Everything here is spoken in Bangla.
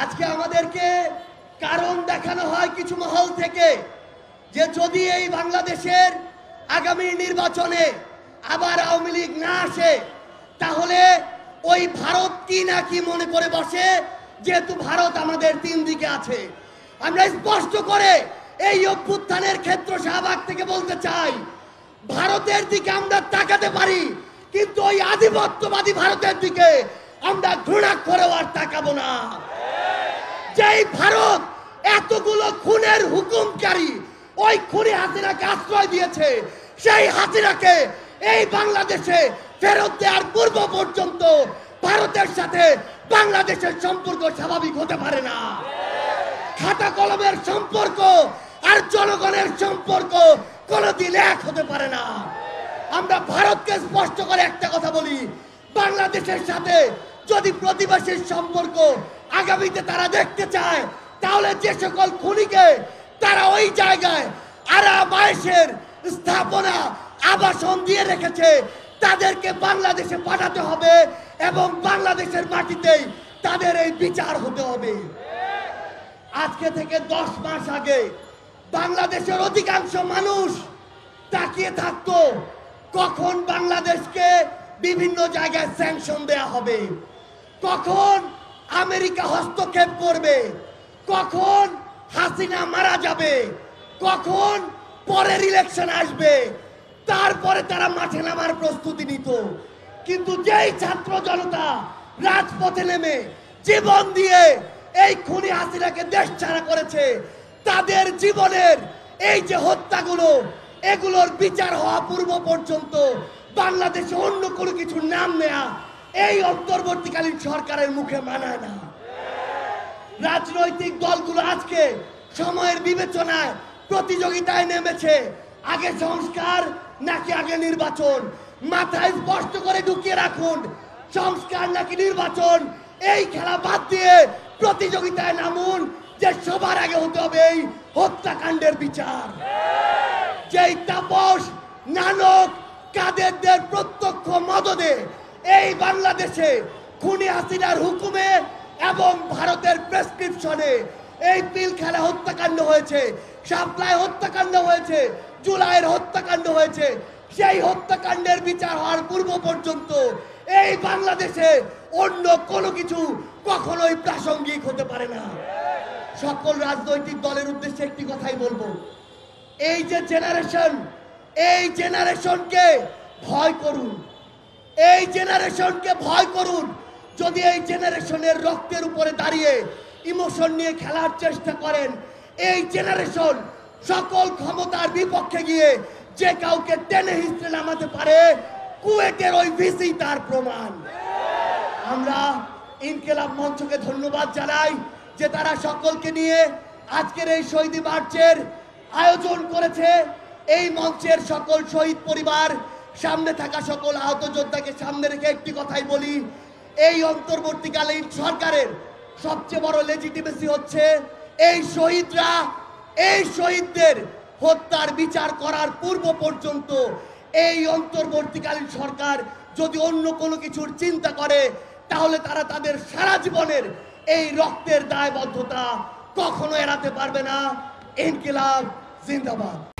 আজকে আমাদেরকে কারণ দেখানো হয় কিছু মহল থেকে যে যদি এই বাংলাদেশের আগামী নির্বাচনে আবার আওয়ামী লীগ না আসে তাহলে ওই ভারত কি না কি মনে করে বসে, যেহেতু ভারত আমাদের তিন দিকে আছে। আমরা স্পষ্ট করে এই অভ্যুত্থানের ক্ষেত্র শাহবাগ থেকে বলতে চাই, ভারতের দিকে আমরা তাকাতে পারি, কিন্তু ওই আধিপত্যবাদী ভারতের দিকে আমরা ঘৃণা করেও আর তাকাবো না। যেই ভারত এতগুলো খুনের হুকুমকারী ওই খুনি হাসিনাকে আশ্রয় দিয়েছে, সেই হাসিনাকে এই বাংলাদেশে ফেরত দেওয়ার পূর্ব পর্যন্ত ভারতের সাথে বাংলাদেশের সম্পর্ক স্বাভাবিক হতে পারে না। খাতা কলমের সম্পর্ক আর জনগণের সম্পর্ক কোনোদিন এক হতে পারে না। আমরা ভারতকে স্পষ্ট করে একটা কথা বলি, বাংলাদেশের সাথে যদি প্রতিবেশীর সম্পর্ক আগামীতে তারা দেখতে চায়, তাহলে যে সকল খুনিকে তারা ওই জায়গায় আরামায়েশের স্থাপনা আবাসন দিয়ে রেখেছে তাদেরকে বাংলাদেশে পাঠাতে হবে এবং বাংলাদেশের মাটিতেই তাদের এই বিচার হতে হবে। আজকে থেকে 10 মাস আগে বাংলাদেশের অধিকাংশ মানুষ তাকিয়ে থাকতো কখন বাংলাদেশকে বিভিন্ন জায়গায় স্যাংশন দেয়া হবে, কখন আমেরিকা হস্তক্ষেপ করবে, কখন হাসিনা মারা যাবে, কখন পরের ইলেকশন আসবে, তারপরে তারা মাঠে নামার প্রস্তুতি নিত। কিন্তু যেই ছাত্র জনতা রাজপথে নেমে জীবন দিয়ে এই খুনি হাসিনাকে দেশ ছাড়া করেছে, তাদের জীবনের এই যে হত্যাগুলো, এগুলোর বিচার হওয়া পূর্ব পর্যন্ত বাংলাদেশে অন্য কোনো কিছুর নাম নেয়া এই অন্তর্বর্তীকালীন সরকারের মুখে মানায় না। রাজনৈতিক দলগুলো আজকে সময়ের বিবেচনায় প্রতিযোগিতায় নেমেছে, আগে সংস্কার নাকি আগে নির্বাচন। মাথায় স্পষ্ট করে ঢুকিয়ে রাখুন, সংস্কার নাকি নির্বাচন, এই খেলা বাদ দিয়ে প্রতিযোগিতায় নামুন যে সবার আগে হতে হবে এই হত্যাকাণ্ডের বিচার। যেই তাপস নানক কাদেরদের প্রত্যক্ষ মদদে এই বাংলাদেশে খুনি হাসিনার হুকুমে এবং ভারতের প্রেসক্রিপশনে এই পিলখানা হত্যাকাণ্ড হয়েছে, শাপলায় হত্যাকাণ্ড হয়েছে, জুলাইয়ের হত্যাকাণ্ড হয়েছে, সেই হত্যাকাণ্ডের বিচার হওয়ার পূর্ব পর্যন্ত এই বাংলাদেশে অন্য কোনো কিছু কখনোই প্রাসঙ্গিক হতে পারে না। সকল রাজনৈতিক দলের উদ্দেশ্যে একটি কথাই বলবো, এই যে জেনারেশন, এই জেনারেশনকে ভয় করুন, এই জেনারেশনকে ভয় করুন। যদি এই জেনারেশনের রক্তের উপরে দাঁড়িয়ে ইমোশন নিয়ে খেলার চেষ্টা করেন, এই জেনারেশন সকল ক্ষমতার বিপক্ষে গিয়ে যে কাউকে টেনে হিস্ট্রে নামাতে পারে, কুয়েটের ওই ভিসি তার প্রমাণ। আমরা ইনকিলাব মঞ্চকে ধন্যবাদ জানাই যে তারা সকলকে নিয়ে আজকের এই শহীদ মার্চের আয়োজন করেছে। এই মঞ্চের সকল শহীদ পরিবার, সামনে থাকা সকল আহত যোদ্ধাকে সামনে রেখে একটি কথাই বলি, এই অন্তর্বর্তীকালীন সরকারের সবচেয়ে বড় লেজিটিমেসি হচ্ছে এই শহীদরা, এই শহীদদের হত্যার বিচার করার পূর্ব পর্যন্ত এই অন্তর্বর্তীকালীন সরকার যদি অন্য কোনো কিছুর চিন্তা করে, তাহলে তারা তাদের সারা জীবনের এই রক্তের দায়বদ্ধতা কখনো এড়াতে পারবে না। ইনকিলাব জিন্দাবাদ।